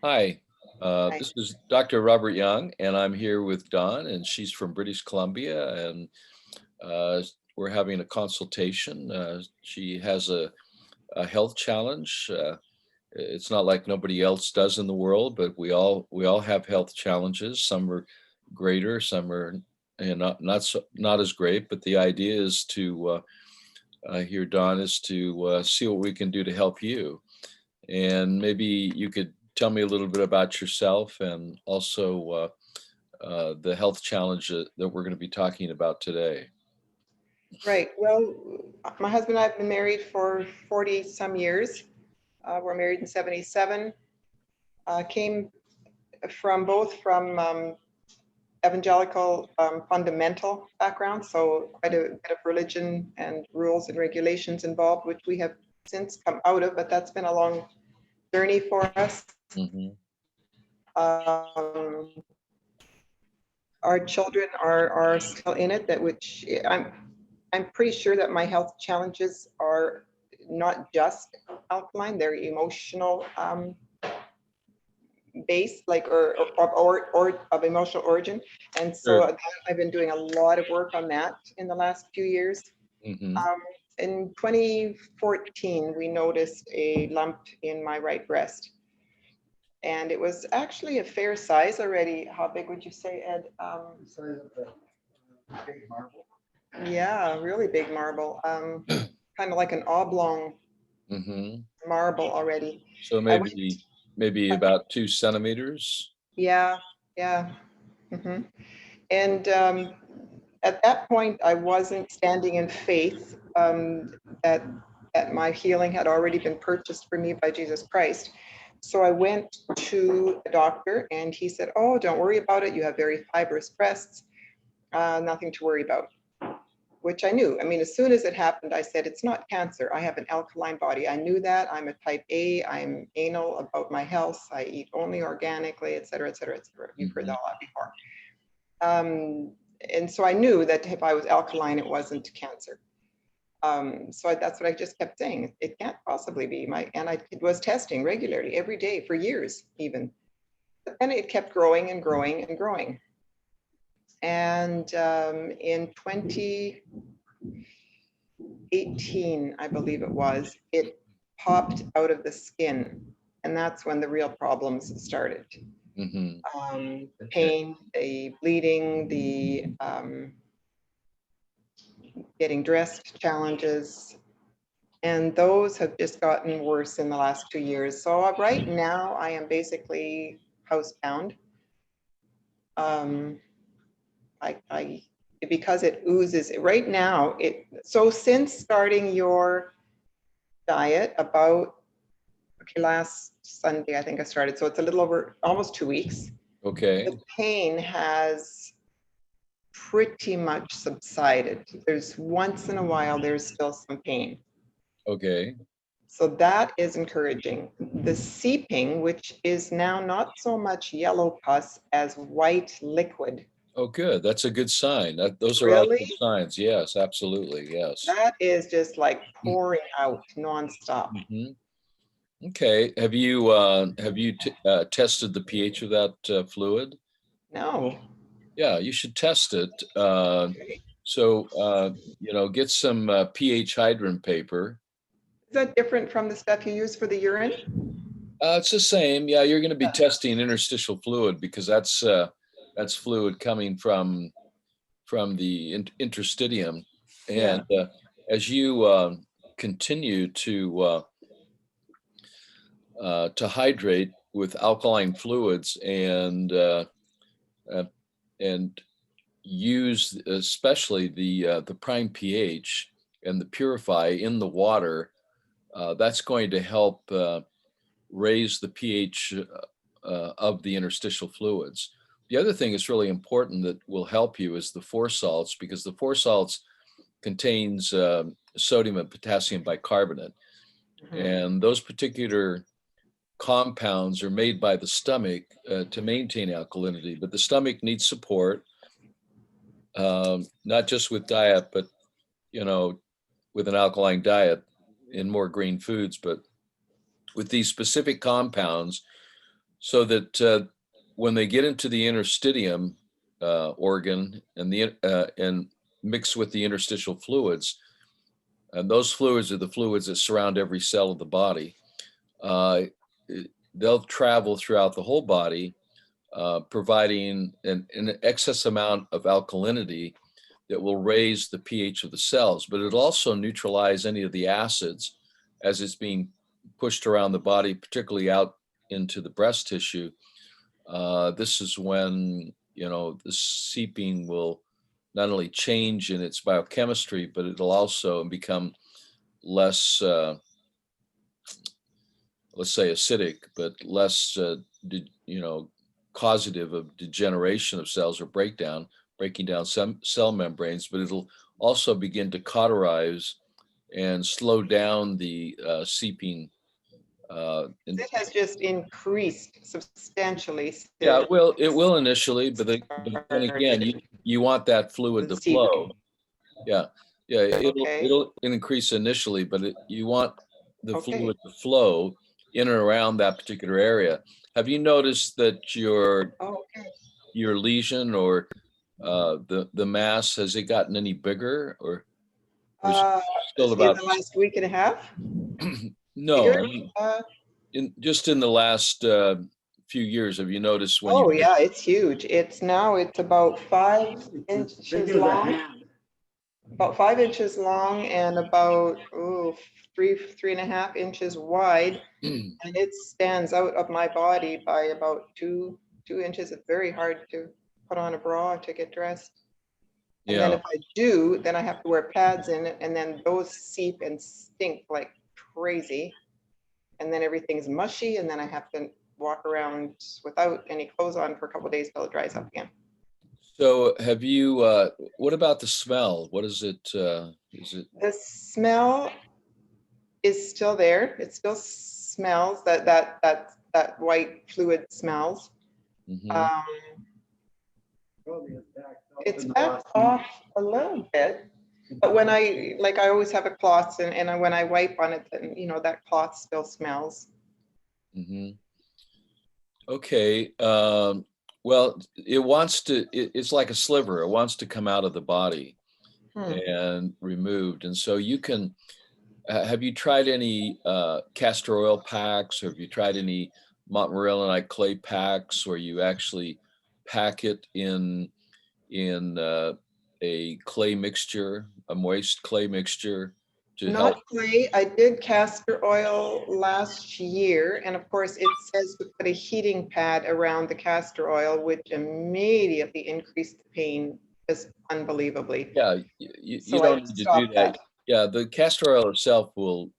Hi, Hi. this is Dr. Robert Young, and I'm here with Dawn, and she's from British Columbia, and we're having a consultation. She has a health challenge. It's not like nobody else does in the world, but we all have health challenges. Some are greater, some are not as great. But the idea is to here, Dawn, is to see what we can do to help you. And maybe you could tell me a little bit about yourself and also the health challenge that we're going to be talking about today. Right. Well, my husband and I have been married for 40 some years. We're married in 77. Came from both from evangelical fundamental background, so quite a bit of religion and rules and regulations involved, which we have since come out of, but that's been a long journey for us. Hmm. Um, our children are still in it, that which I'm pretty sure that my health challenges are not just alkaline, they're emotional based, like or of emotional origin. And so Sure. I've been doing a lot of work on that in the last few years. Hmm. Um, in 2014, we noticed a lump in my right breast. And it was actually a fair size already. How big would you say, Ed? Yeah, really big marble. Kind of like an oblong Hmm. marble already. So I went, maybe uh, about 2 centimeters. yeah, yeah. Hmm. And at that point, I wasn't standing in faith that my healing had already been purchased for me by Jesus Christ. So I went to a doctor, and he said, "Oh, don't worry about it. You have very fibrous breasts. Nothing to worry about." Which I knew. I mean, as soon as it happened, I said, it's not cancer. I have an alkaline body. I knew that. I'm a type A. I'm anal about my health. I eat only organically, et cetera, et cetera, et cetera. You've heard Hmm. that a lot before. And so I knew that if I was alkaline, it wasn't cancer. So that's what I just kept saying. It can't possibly be and I was testing regularly every day for years, even. But then it kept growing and growing and growing. And in 2018, I believe it was, it popped out of the skin. And that's when the real problems started. Hmm. Okay. Pain, the bleeding, the getting dressed challenges. And those have just gotten worse in the last 2 years. So right now, I am basically housebound. Um, I because it oozes right now. So since starting your diet about last Sunday, I think I started. So it's a little over almost 2 weeks. Okay. The pain has pretty much subsided. There's once in a while, there's still some pain. Okay. So that is encouraging. The seeping, which is now not so much yellow pus as white liquid, Oh, good. That's a good sign. Those are all good really, signs. Yes, absolutely. Yes. that is just like pouring out nonstop. Hmm. Okay. Have you tested the pH of that fluid? No. Yeah, you should test it. Okay. Get some pH hydrant paper. Is that different from the stuff you use for the urine? It's the same. Yeah, you're going to be testing interstitial fluid because that's fluid coming from the interstitium, and Yeah. as you continue to hydrate with alkaline fluids uh, and use especially the prime pH and the purify in the water, that's going to help raise the pH of the interstitial fluids. The other thing that's really important that will help you is the four salts, because the four salts contains sodium and potassium bicarbonate, Mhm. and those particular compounds are made by the stomach to maintain alkalinity. But the stomach needs support, not just with diet, but you know, with an alkaline diet in more green foods, but with these specific compounds So that when they get into the interstitium organ and mix with the interstitial fluids, and those fluids are the fluids that surround every cell of the body, uh, they'll travel throughout the whole body, providing an excess amount of alkalinity that will raise the pH of the cells, but it'll also neutralize any of the acids as it's being pushed around the body, particularly out into the breast tissue. This is when, the seeping will not only change in its biochemistry, but it'll also become less, let's say acidic, but less, causative of degeneration of cells or breaking down some cell membranes, but it'll also begin to cauterize and slow down the seeping. And It has just increased substantially yeah, since it will initially, but then again, started you want that fluid the to flow. seeping. Yeah, yeah, Okay, it'll increase initially, but you want the okay. fluid to flow in and around that particular area. Have you noticed that Oh, okay. your lesion or the mass, has it gotten any bigger, or is it Uh, still in about the last week and a half, no, I bigger? mean, Uh, just in the last few years, have you noticed when you oh yeah, it's huge. It's about 5 inches long, about 5 inches long and about three and a half inches wide. And it stands out of my body by about 2 inches. It's very hard to put on a bra to get dressed. And then yeah. if I do, then I have to wear pads in it, and then those seep and stink like crazy. And then everything's mushy, and then I have to walk around without any clothes on for a couple of days till it dries up again. So have you, what about the smell? What is it, is it, The smell is still there. It still smells that white fluid smells. mhm. Um, it's backed off a little bit, but when I always have a cloth, and when I wipe on it, then that cloth still smells. Mhm. Okay. Well, it's like a sliver. It wants to come out of the body Hmm. and removed. And so have you tried any castor oil packs, or have you tried any montmorillonite clay packs where you actually pack it in a clay mixture, a moist clay mixture to help? Not clay. I did castor oil last year, and of course it says to put a heating pad around the castor oil, which immediately increased the pain just unbelievably. Yeah, you So I don't need to do stopped that. that. Yeah, the castor oil itself will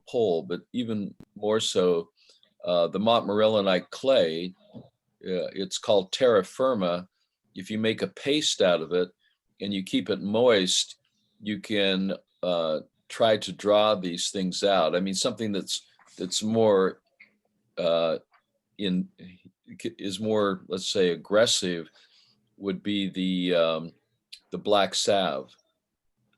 pull, but even more so, the montmorillonite clay, it's called terra firma. If you make a paste out of it and you keep it moist, you can try to draw these things out. I mean, something that's more uh, in is more, let's say, aggressive would be the black salve.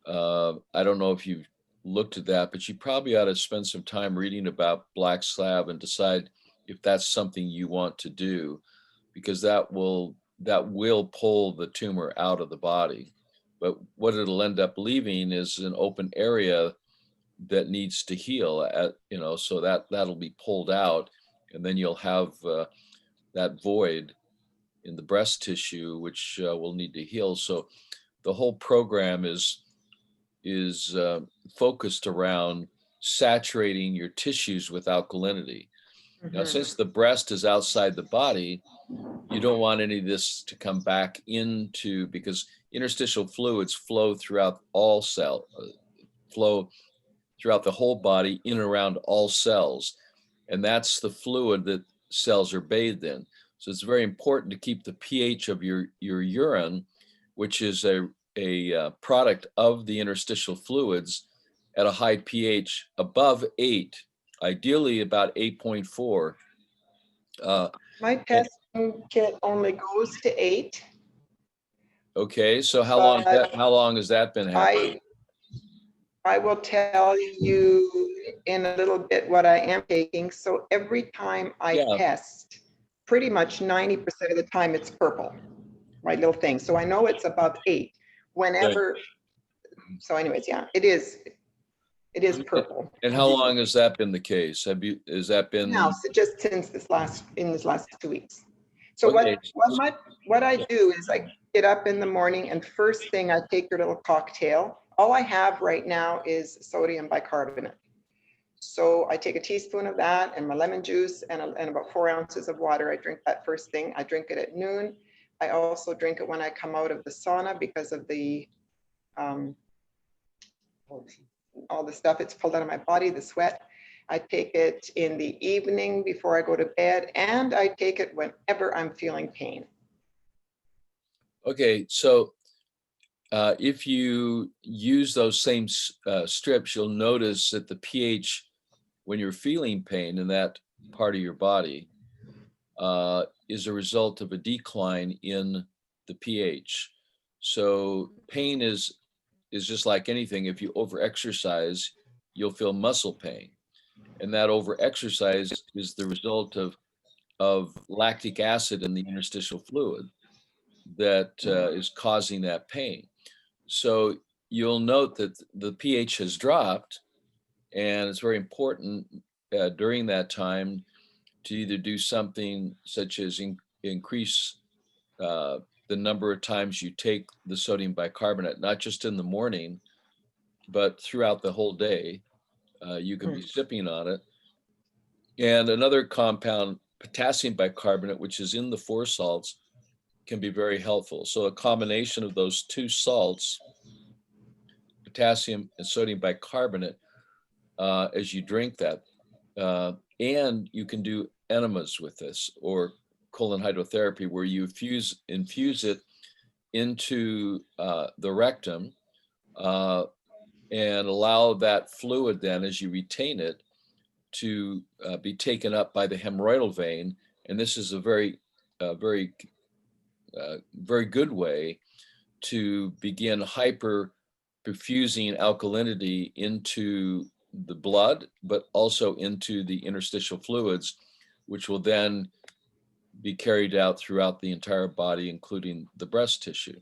I don't know if you've looked at that, but you probably ought to spend some time reading about black slab and decide if that's something you want to do, because that will pull the tumor out of the body. But what it'll end up leaving is an open area that needs to heal so that'll be pulled out, and then you'll have that void in the breast tissue, which will need to heal. So the whole program is focused around saturating your tissues with alkalinity. Now, Mhm. since the breast is outside the body, you don't want any of this to come back into, because interstitial fluids flow throughout the whole body, in and around all cells, and that's the fluid that cells are bathed in. So it's very important to keep the pH of your urine, which is a product of the interstitial fluids, at a high pH above 8, ideally about 8.4. Uh, My testing kit only goes to 8, okay, so but how long has that been happening? I I will tell you in a little bit what I am taking. So every time I Yeah, test, pretty much 90% of the time it's purple, my little thing. So I know it's above 8. Right. Whenever, so anyways, yeah, it is purple. And how long has that been the case? Has that Now, been, so just since this last 2 weeks. So okay, what I do is I get up in the morning and first thing I take your little cocktail. All I have right now is sodium bicarbonate. So I take a teaspoon of that and my lemon juice and about 4 ounces of water. I drink that first thing. I drink it at noon. I also drink it when I come out of the sauna because of the all the stuff it's pulled out of my body, the sweat. I take it in the evening before I go to bed, and I take it whenever I'm feeling pain. okay, so if you use those same strips, you'll notice that the pH, when you're feeling pain in that part of your body, is a result of a decline in the pH. So pain is just like anything. If you overexercise, you'll feel muscle pain, and that overexercise is the result of lactic acid in the interstitial fluid that is causing that pain. So you'll note that the pH has dropped, and it's very important during that time to either do something such as increase the number of times you take the sodium bicarbonate, not just in the morning, but throughout the whole day. You can be sipping on it. And another compound, potassium bicarbonate, which is in the 4 salts, can be very helpful. So a combination of those 2 salts, potassium and sodium bicarbonate, as you drink that. And you can do enemas with this, or colon hydrotherapy, where you infuse it into the rectum and allow that fluid then, as you retain it, to be taken up by the hemorrhoidal vein. And this is a very good way to begin hyperperfusing alkalinity into the blood, but also into the interstitial fluids, which will then be carried out throughout the entire body, including the breast tissue.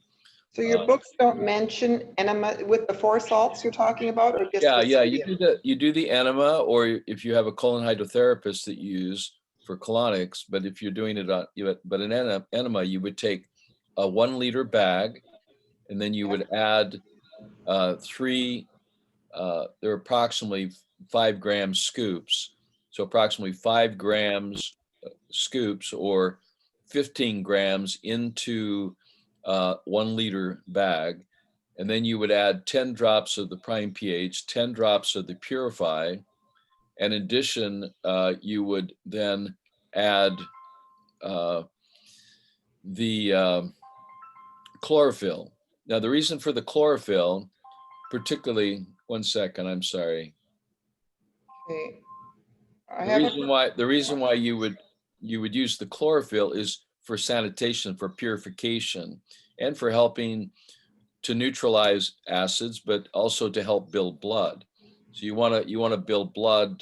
So your books don't mention enema with the 4 salts you're talking about, or just the Yeah, sodium? you do the enema, or if you have a colon hydrotherapist that you use for colonics, but if you're doing it on, but an enema, you would take a 1 liter bag, and then you would add 3, they're approximately 5 gram scoops. So approximately 5 grams scoops, or 15 grams into 1 liter bag. And then you would add 10 drops of the prime pH, 10 drops of the purify. And in addition, you would then add the chlorophyll. Now, the reason for the chlorophyll, particularly, 1 second, I'm sorry. Okay. The reason why you would use the chlorophyll is for sanitation, for purification, and for helping to neutralize acids, but also to help build blood. So you want to build blood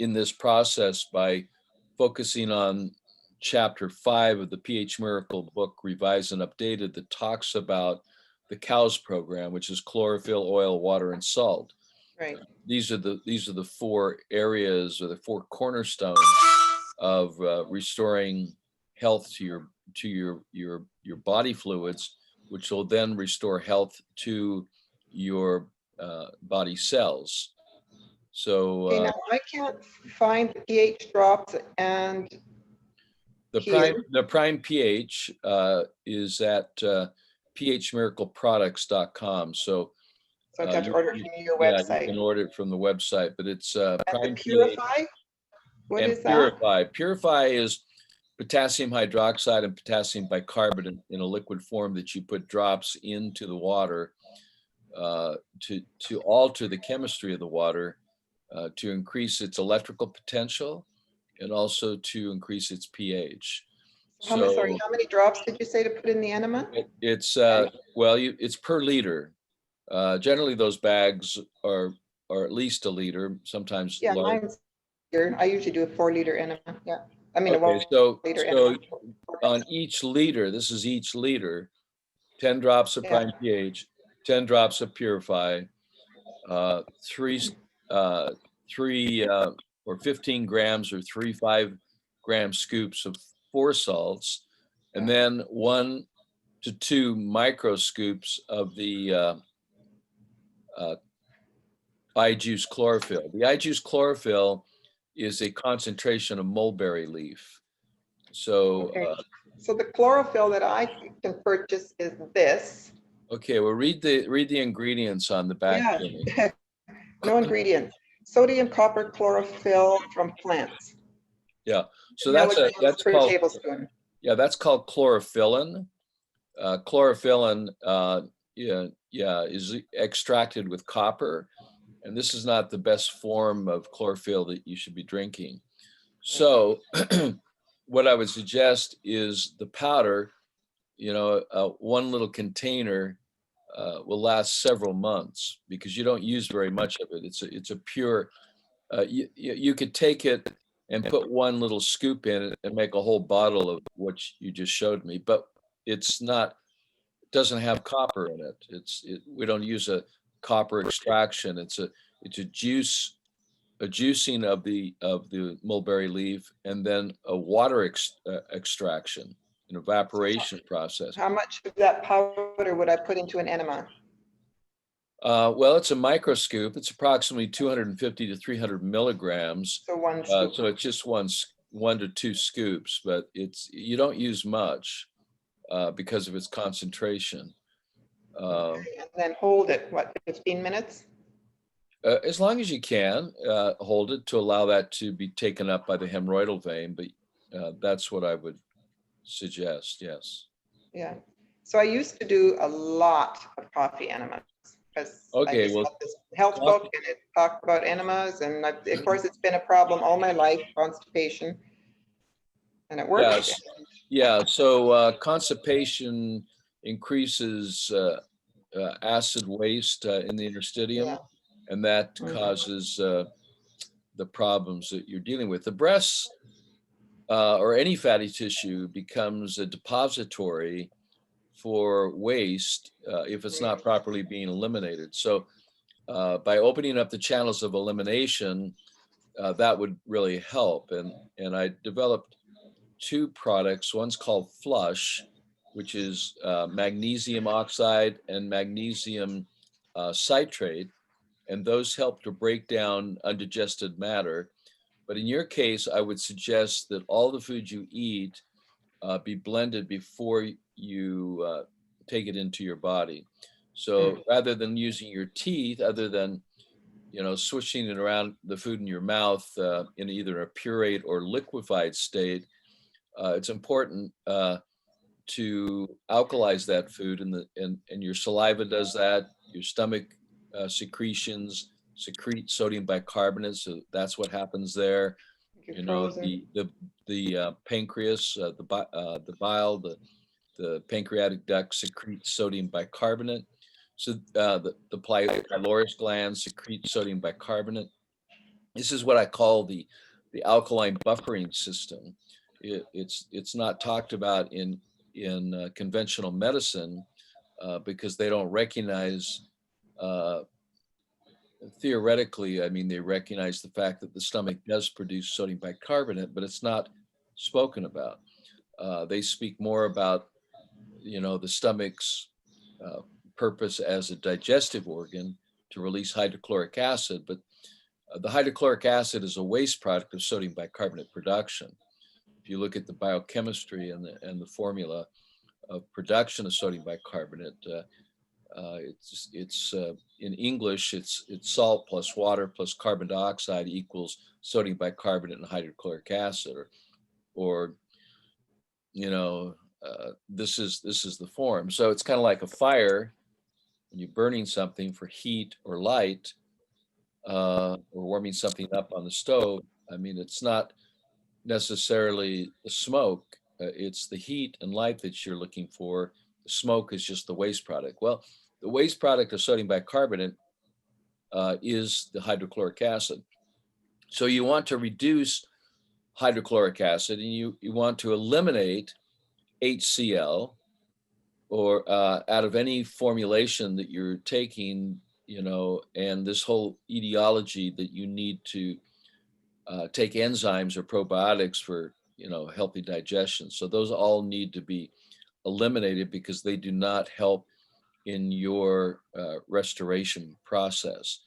in this process by focusing on chapter 5 of the pH Miracle book, revised and updated, that talks about the COWS program, which is chlorophyll, oil, water, and salt. Right. These are the 4 areas, or the 4 cornerstones of restoring health to your body fluids, which will then restore health to your body cells. So Okay, now I can't find the pH drops and the prime pH is at phmiracleproducts.com. So I have to order it from your yeah, you website. can order it from the website, but it's And prime the pH. Purify? What And is that? Purify is potassium hydroxide and potassium bicarbonate in a liquid form that you put drops into the water to alter the chemistry of the water, to increase its electrical potential, and also to increase its pH. Sorry, So how many drops did you say to put in the enema? it's it's per liter. Generally, those bags are at least a liter, sometimes Yeah, large. mine's here. I usually do a 4 liter enema. Yeah. I mean, a Okay, 1 so liter so enema. on each liter, this is each liter, 10 drops of Yeah, prime pH, 10 drops of purify, three uh, three or 15 grams or 5 gram scoops of 4 salts, and yeah. then 1 to 2 micro scoops of the uh, I-juice chlorophyll. The I-juice chlorophyll is a concentration of mulberry leaf. So, Okay. So the chlorophyll that I can purchase is this. okay, well, read the ingredients on the back Yeah, for me. no ingredients. Sodium copper chlorophyll from plants. Yeah, so Milligrams that's per called, tablespoon. yeah, that's called chlorophyllin. Chlorophyllin, yeah, is extracted with copper, and this is not the best form of chlorophyll that you should be drinking. Okay. So, what I would suggest is the powder. One little container will last several months because you don't use very much of it. It's a pure. You could take it and put one little scoop in it and make a whole bottle of what you just showed me, but it's not. Doesn't have copper in it. We don't use a copper extraction. It's a juicing of the mulberry leaf, and then a water extraction, an evaporation process. How much of that powder would I put into an enema? Well, it's a microscoop. It's approximately 250 to 300 milligrams. So one scoop. So it's just 1 to 2 scoops, but you don't use much because of its concentration. Uh, Okay. And then hold it, what, 15 minutes? as long as you can, hold it to allow that to be taken up by the hemorrhoidal vein, but that's what I would suggest, yes. Yeah. So I used to do a lot of coffee enemas because I Okay, just well, got this health book coffee, and it talked about enemas. And of course, it's been a problem all my life, constipation, and it worked. yes, yeah. So constipation increases acid waste in the interstitium, Yeah. and that Mhm. causes the problems that you're dealing with. The breasts or any fatty tissue becomes a depository for waste if it's not properly being eliminated. So by opening up the channels of elimination, that would really help. And I developed 2 products. One's called Flush, which is magnesium oxide and magnesium citrate, and those help to break down undigested matter. But in your case, I would suggest that all the food you eat be blended before you take it into your body. So Mm. rather than using your teeth, other than swishing it around the food in your mouth in either a pureed or liquefied state, it's important to alkalize that food, and your saliva does that. Your stomach secretions secrete sodium bicarbonate, so that's what happens there. You're frozen. The pancreas, the bile, the pancreatic duct secretes sodium bicarbonate. So the pylorus gland secretes sodium bicarbonate. This is what I call the alkaline buffering system. It's not talked about in conventional medicine because they don't recognize. Uh, Theoretically, I mean, they recognize the fact that the stomach does produce sodium bicarbonate, but it's not spoken about. They speak more about the stomach's uh, purpose as a digestive organ to release hydrochloric acid, but the hydrochloric acid is a waste product of sodium bicarbonate production. If you look at the biochemistry and the formula of production of sodium bicarbonate, it's in English, it's salt plus water plus carbon dioxide equals sodium bicarbonate and hydrochloric acid, or you know, this is the form. So it's kind of like a fire when you're burning something for heat or light, or warming something up on the stove. I mean, it's not necessarily the smoke, it's the heat and light that you're looking for. The smoke is just the waste product. Well, the waste product of sodium bicarbonate is the hydrochloric acid. So you want to reduce hydrochloric acid, and you want to eliminate HCl or out of any formulation that you're taking, and this whole etiology that you need to take enzymes or probiotics for, healthy digestion. So those all need to be eliminated because they do not help in your restoration process.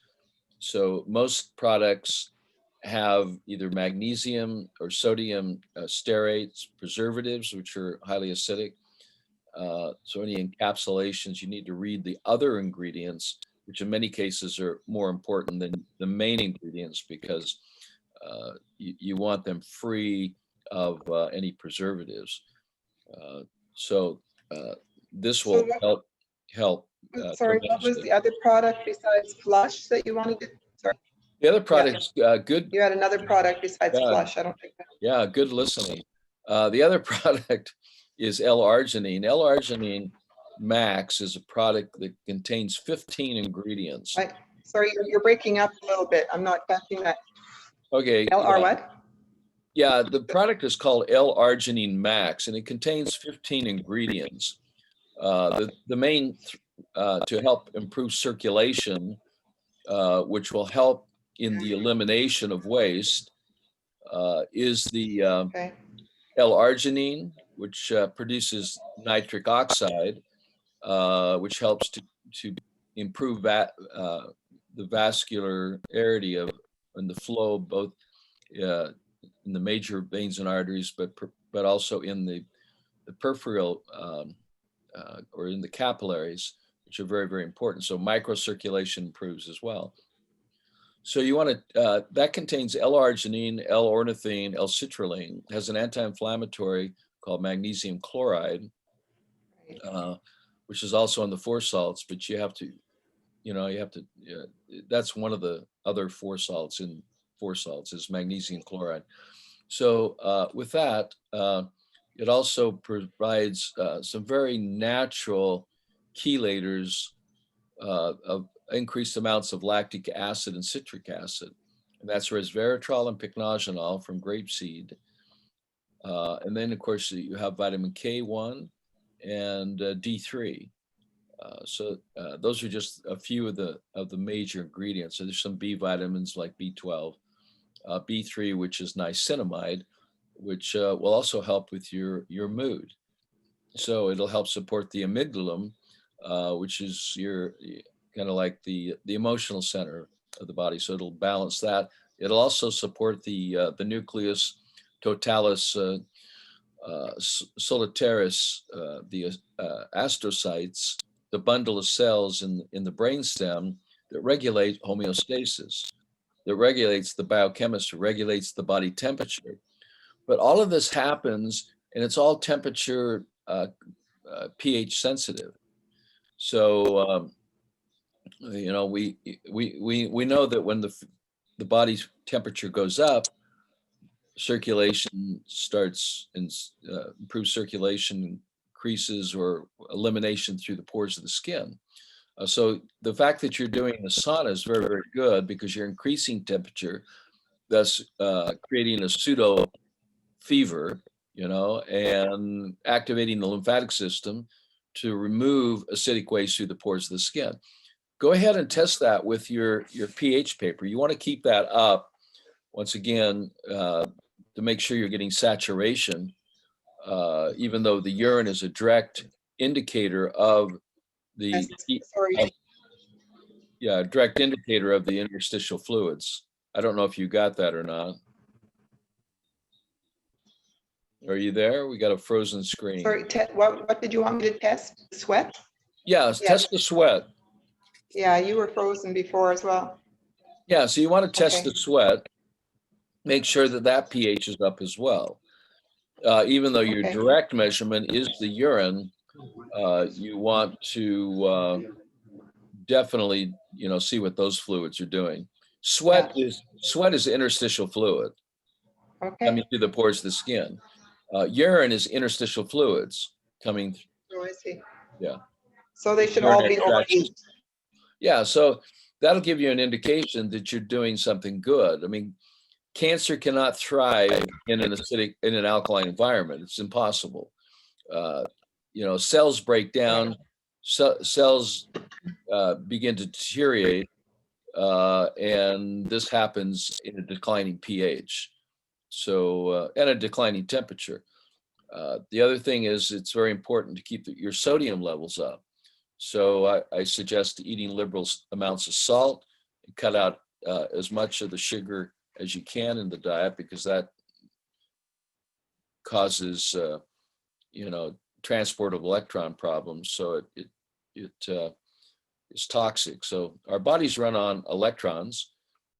So most products have either magnesium or sodium stearates, preservatives, which are highly acidic. So any encapsulations, you need to read the other ingredients, which in many cases are more important than the main ingredients because you want them free of any preservatives. Uh, so this So will help sorry, what was tremendously. the other product besides Flush that you wanted to, sorry, The other yeah, product's good. you had another product besides Yeah, Flush, I don't think that. yeah, good listening. The other product is L-arginine. L-arginine Max is a product that contains 15 ingredients. Sorry, you're breaking up a little bit. I'm not catching that. Okay, LR yeah, what? yeah. The product is called L-arginine Max, and it contains 15 ingredients. The main to help improve circulation, which will help in the elimination of waste, is the Okay, L-arginine, which produces nitric oxide, which helps to improve the vascularity of and the flow both in the major veins and arteries, but also in the peripheral or in the capillaries, which are very, very important. So microcirculation improves as well. So you want to, that contains L-arginine, L-ornithine, L-citrulline, has an anti-inflammatory called magnesium chloride, which is also in the four salts, but you have to, that's one of the other four salts in four salts is magnesium chloride. So with that, it also provides some very natural chelators of increased amounts of lactic acid and citric acid. And that's resveratrol and pycnogenol from grapeseed. And then, of course, you have vitamin K1 and D3. So those are just a few of the major ingredients. So there's some B vitamins like B12, B3, which is niacinamide, which will also help with your mood. So it'll help support the amygdala, which is your kind of like the emotional center of the body. So it'll balance that. It'll also support the nucleus totalis solitaris, the astrocytes, the bundle of cells in the brainstem that regulate homeostasis, that regulates the biochemistry, regulates the body temperature. But all of this happens, and it's all temperature pH sensitive. So we know that when the body's temperature goes up, circulation starts and improved circulation increases or elimination through the pores of the skin. So the fact that you're doing the sauna is very, very good because you're increasing temperature, thus creating a pseudo fever, and activating the lymphatic system to remove acidic waste through the pores of the skin. Go ahead and test that with your pH paper. You want to keep that up, once again, to make sure you're getting saturation, even though the urine is a direct indicator of the, sorry. direct indicator of the interstitial fluids. I don't know if you got that or not. Are you there? We got a frozen screen. Sorry, what did you want me to test? Sweat? Yes, test the sweat. Yeah, you were frozen before as well. Yeah, so you want to test Okay. the sweat, make sure that pH is up as well. Even though your direct measurement is the urine, you want to definitely, see what those fluids are doing. Sweat is interstitial fluid coming through the pores of the skin. Urine is interstitial fluids coming. Oh, I see. Yeah. So they should all be over 8. Yeah, so that'll give you an indication that you're doing something good. I mean, cancer cannot thrive in an alkaline environment. It's impossible. Cells break Yeah. down, cells begin to deteriorate, and this happens in a declining pH. So, and a declining temperature. The other thing is it's very important to keep your sodium levels up. So I suggest eating liberal amounts of salt and cut out as much of the sugar as you can in the diet, because that causes, transport of electron problems. So it is toxic. So our bodies run on electrons,